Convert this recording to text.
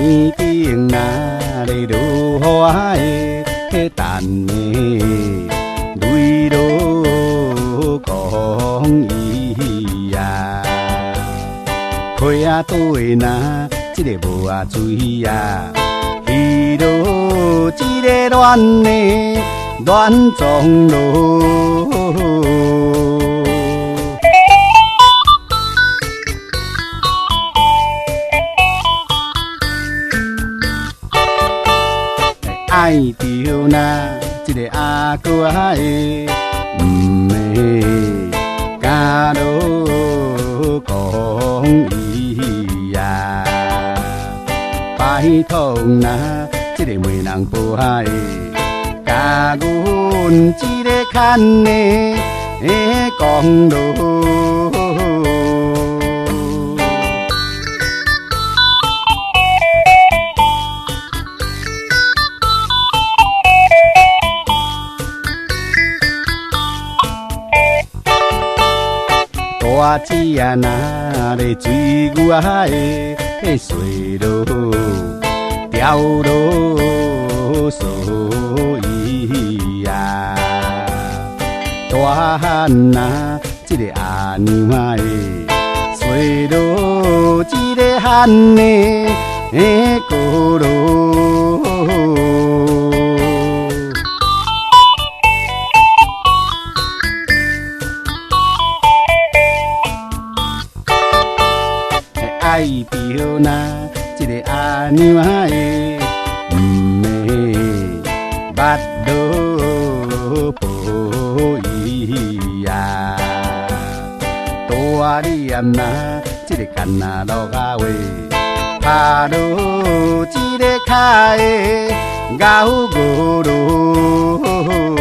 天顶那咧落雨的等呢，泪落讲伊呀，花啊对那这个无啊水呀，彼落一个恋呢恋踪落。爱着那一个阿哥的，唔会假路讲伊呀，拜托那一个媒人报海，甲阮一个牵的讲路。大姊啊，那咧追我的水路，条路所以呀，大汉啊，这个阿娘啊的水路，一个汉的古路。爱着那一个阿娘的，唔会捌落抱伊呀，大念那一个干那落啊话，拍落一个脚的咬骨路。